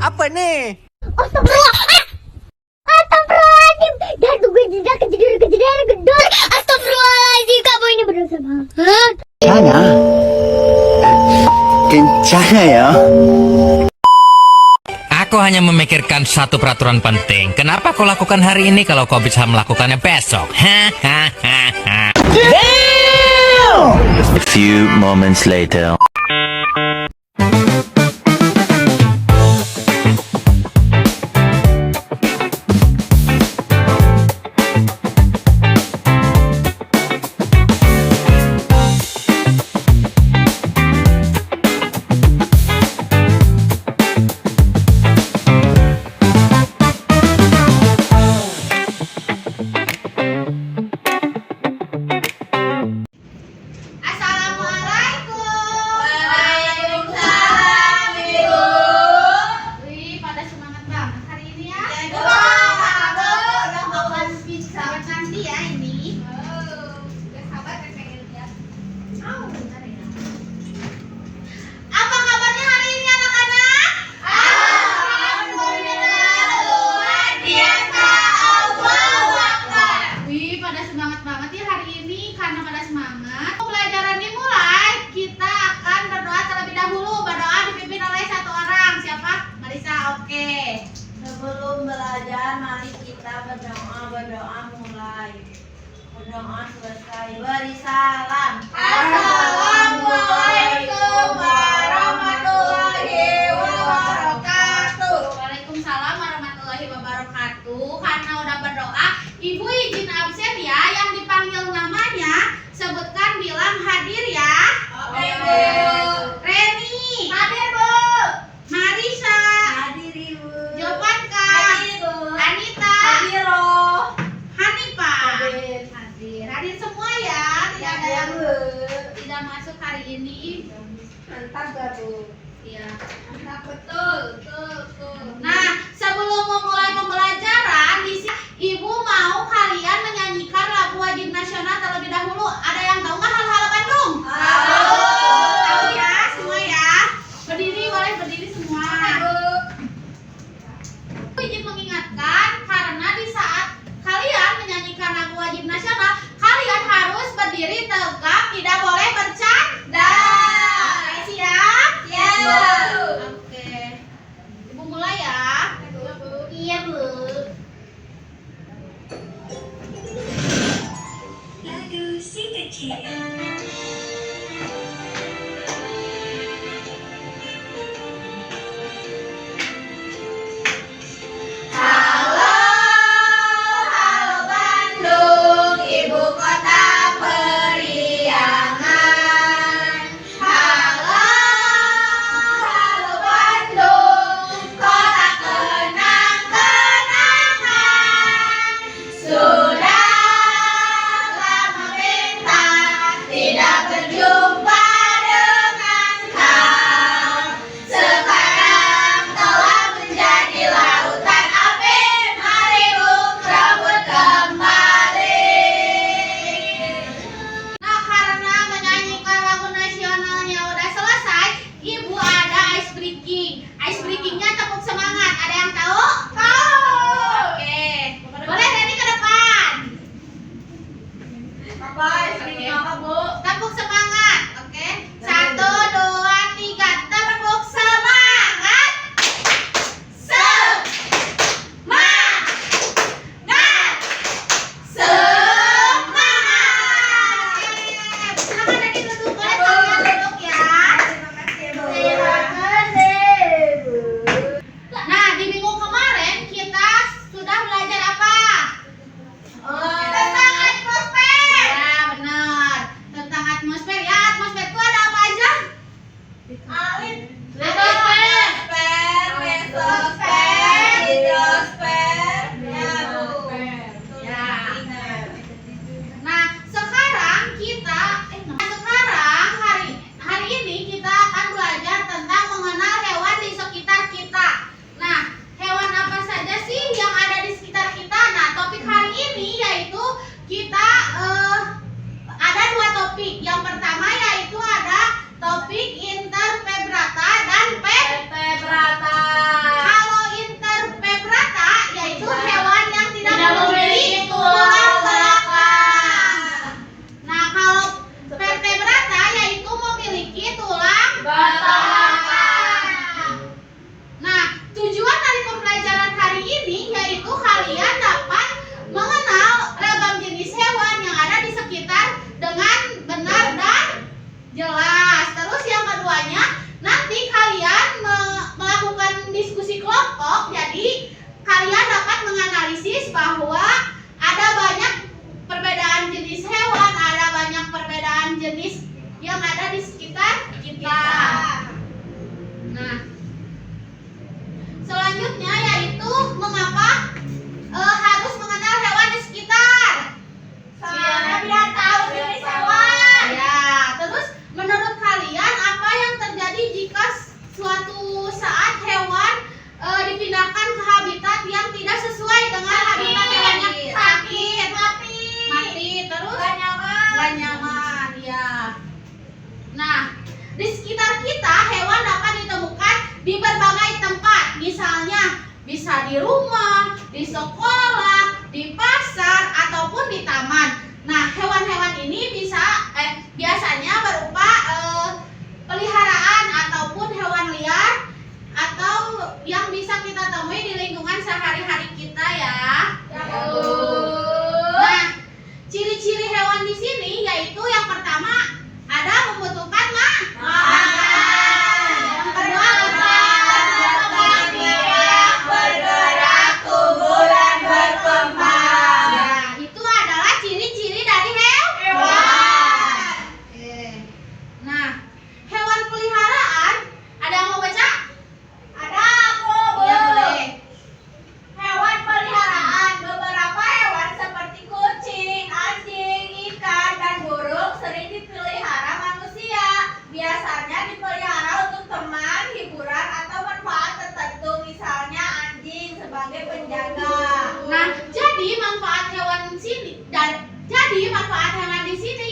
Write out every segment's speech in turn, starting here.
Apa nih? Astagfirullah. Astagfirullahaladzim. Dah tunggu jeda kejadian gedor. Astagfirullahaladzim, kamu ini berdosa banget. Kencana. Kencana ya. Aku hanya memikirkan satu peraturan penting. Kenapa kau lakukan hari ini kalau kau bisa melakukannya besok? A few moments later. Sebelum belajar, mari kita berdoa mulai. Berdoa selesai, beri salam. Assalamualaikum warahmatullahi wabarakatuh. Waalaikumsalam warahmatullahi wabarakatuh. Karena udah berdoa, Ibu izin absen ya. Yang dipanggil namanya, sebutkan, bilang hadir ya. Oke, Bu. Reni. Hadir, Bu. Marisa. Hadir, Ibu. Jovanka. Hadir, Bu. Anita. Hadir, Hanifah. Hadir. Hadir semua ya. Tidak ada yang tidak masuk hari ini. Mantap, Selanjutnya yaitu mengapa harus mengenal hewan di sekitar. Biar tahu jenis hewan. Ya, terus menurut kalian apa yang terjadi jika suatu saat hewan dipindahkan ke habitat yang tidak sesuai dengan habitat hewannya? Sakit, mati, terus gak nyaman, ya. Nah, di sekitar kita hewan dapat ditemukan di berbagai tempat, misalnya bisa di rumah, di sekolah, di pasar, ataupun di taman. Nah, hewan-hewan ini biasanya berupa peliharaan ataupun hewan liar atau yang bisa kita temui di lingkungan sehari-hari kita ya. Nah, ciri-ciri hewan di sini yaitu yang pertama ada membutuhkan makan. Yang kedua bergerak, tumbuh dan berkembang. Nah, itu adalah ciri-ciri dari hewan. Oke. Nah, hewan peliharaan ada yang mau baca? Ada aku. Iya, boleh. Hewan peliharaan. Beberapa hewan seperti kucing, anjing, ikan, dan burung sering dipelihara manusia. Biasanya dipelihara untuk teman, hiburan, atau manfaat tertentu. Misalnya anjing sebagai penjaga. Nah, jadi manfaat hewan di sini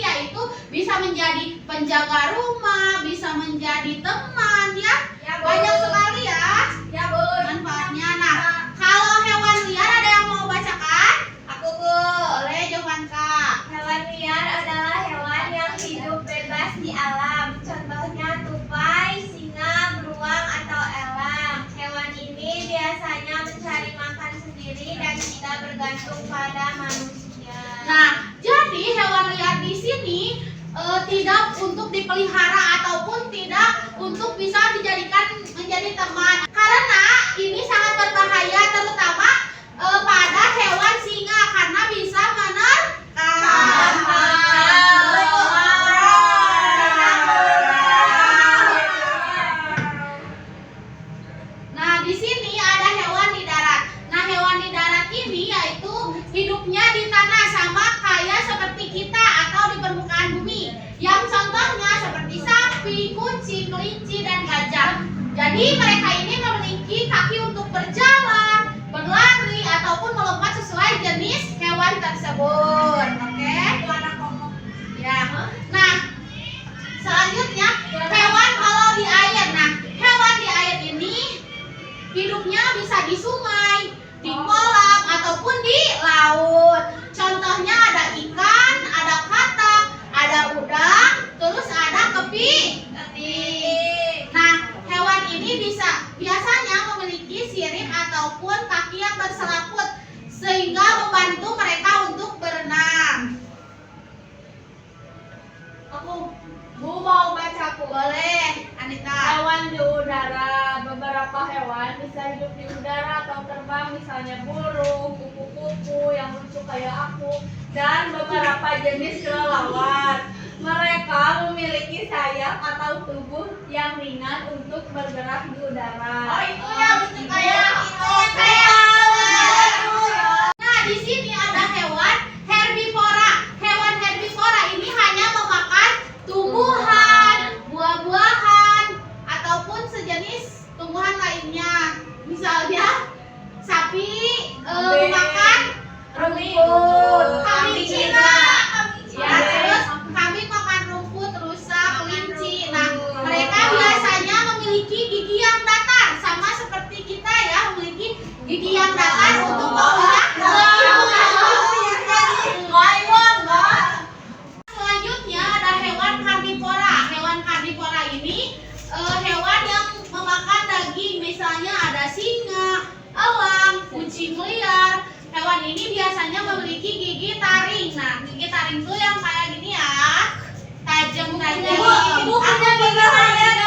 yaitu bisa menjadi penjaga rumah, bisa menjadi teman ya. Ya, Bu. Banyak sekali ya Ya, Bu. manfaatnya. Nah, kalau hewan liar ada yang mau bacakan? Aku, Bu. Boleh, Jovanka. Hewan liar adalah hewan yang hidup bebas di alam. Contohnya tupai, singa, beruang, atau elang. Hewan ini biasanya mencari makan sendiri dan tidak bergantung pada manusia. Nah, jadi hewan liar di sini tidak untuk dipelihara ataupun tidak untuk bisa dijadikan menjadi teman. Karena ini sangat berbahaya terutama pada hewan singa karena bisa menerkam. Nah, di sini ada hewan di darat. Nah, hewan di darat ini yaitu hidupnya di tanah sama kayak seperti kita atau di permukaan bumi. Yang contohnya seperti sapi, kucing, kelinci, dan gajah. Jadi mereka ini memiliki kaki untuk berjalan, berlari, ataupun melompat sesuai jenis hewan tersebut. Oke? Ya. Nah, selanjutnya hewan kalau di air. Nah, hewan di air ini hidupnya bisa di sungai, di kolam, ataupun di laut. Contohnya ada ikan, ada katak, ada udang, terus ada kepiting. Nah, hewan ini biasanya memiliki sirip ataupun kaki yang berselaput sehingga membantu mereka untuk berenang. Bu mau bacaku. Boleh, Anita. Hewan di udara. Beberapa hewan bisa hidup di udara atau terbang, misalnya burung, kupu-kupu yang lucu kayak aku, dan beberapa jenis kelelawar. Mereka memiliki sayap atau tubuh yang ringan untuk bergerak di udara. Oh, itu yang lucu kayak Nah, di sini ada hewan herbivora. Hewan herbivora ini hanya memakan tumbuhan, buah-buahan, ataupun sejenis tumbuhan lainnya. Misalnya sapi memakan Rumput, kambing Cina. Ya, Ya, terus kambing makan rumput, rusa, kelinci. Nah, mereka biasanya memiliki gigi yang datar, sama seperti kita ya, memiliki gigi yang datar untuk mengunyah. Selanjutnya ada hewan karnivora. Hewan karnivora ini hewan yang memakan daging, misalnya ada singa, elang, kucing liar. Hewan ini biasanya memiliki gigi taring. Nah, gigi taring itu yang kayak gini ya, tajam-tajam. Ibu punya gigi taring.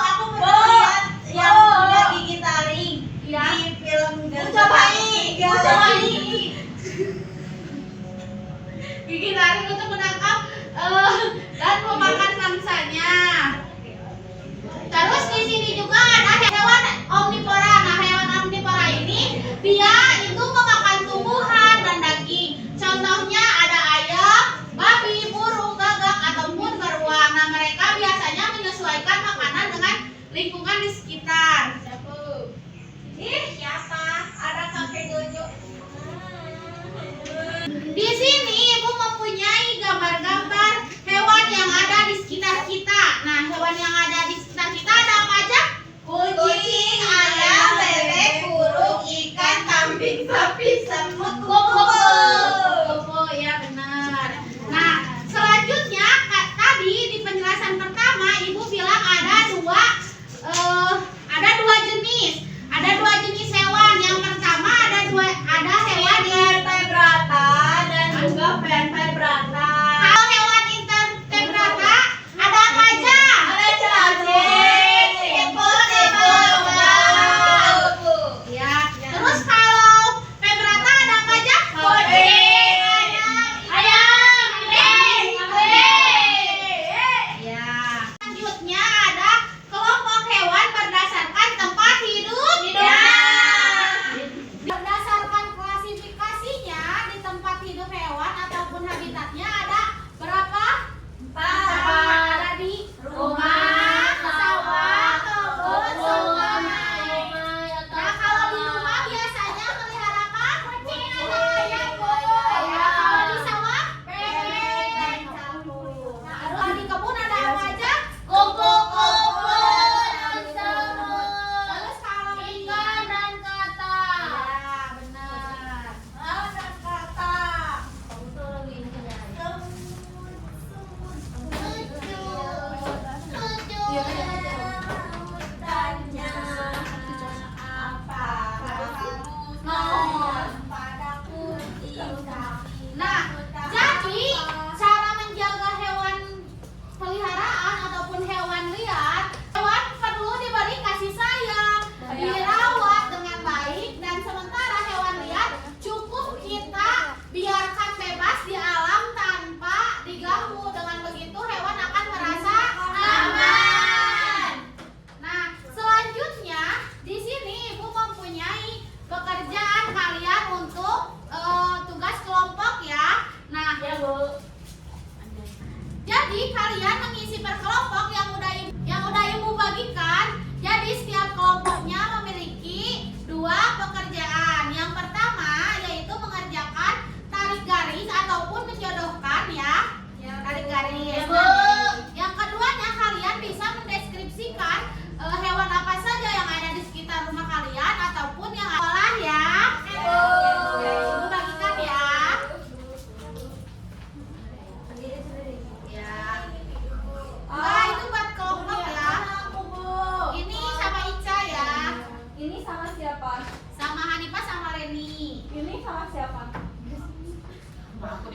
Aku pernah Bu, lihat yang Bu. punya gigi taring Ya. di film Cobain. Gigi taring untuk menangkap dan memakan mangsanya. Terus di sini juga ada hewan omnivora. Nah, hewan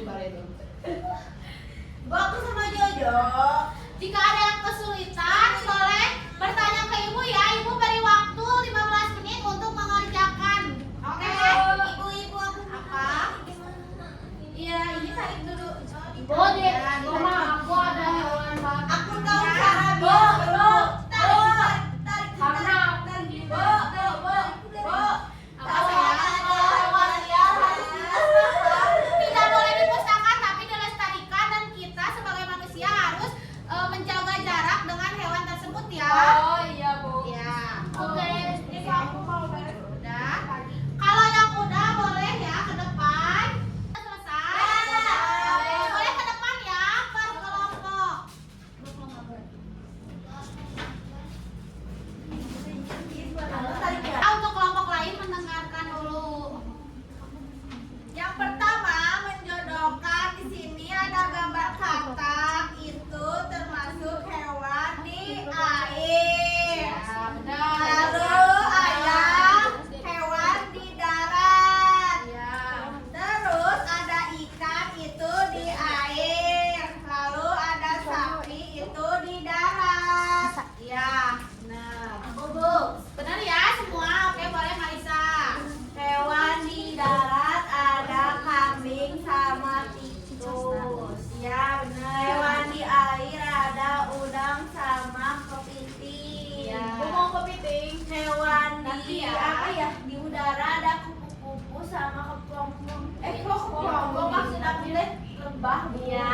di balik itu. Bu, aku sama Jojo. Jika ada yang kesulitan, boleh bertanya ke ibu ya. Ibu beri waktu 15 menit untuk mengerjakan. Oke? Ibu aku Apa? Iya, ini tarik dulu. Bu, di rumah aku ada hewan babi. Aku tahu Ya. cara Bu, biar. tarik. Karena aku tarik. gitu. Apa ya? Tidak boleh dimusnahkan tapi dilestarikan, dan kita sebagai manusia harus menjaga jarak dengan hewan tersebut ya. Oh iya, Bu. Ya. Oke, ini aku mau beres. Udah. Kalau yang udah boleh ya ke depan. Selesai. Boleh ke depan ya per kelompok. Untuk kelompok lain mendengarkan dulu. Yang pertama menjodohkan, di sini ada gambar katak, itu termasuk hewan di air. Ya, benar. Lalu ada hewan di darat. Ya. Terus ada ikan, itu di air. Lalu ada sapi, itu di darat. Ya. Nah, Benar ya semua. Oke, boleh Marisa. hewan di darat ada kambing sama tikus. Ya benar. Hewan di air ada udang sama kepiting. Ya. Bu mau kepiting. Hewan Nanti di ya. apa ya? Di udara ada kupu-kupu sama kepompong. Kepompong maksud aku deh lebah. Bu. Iya.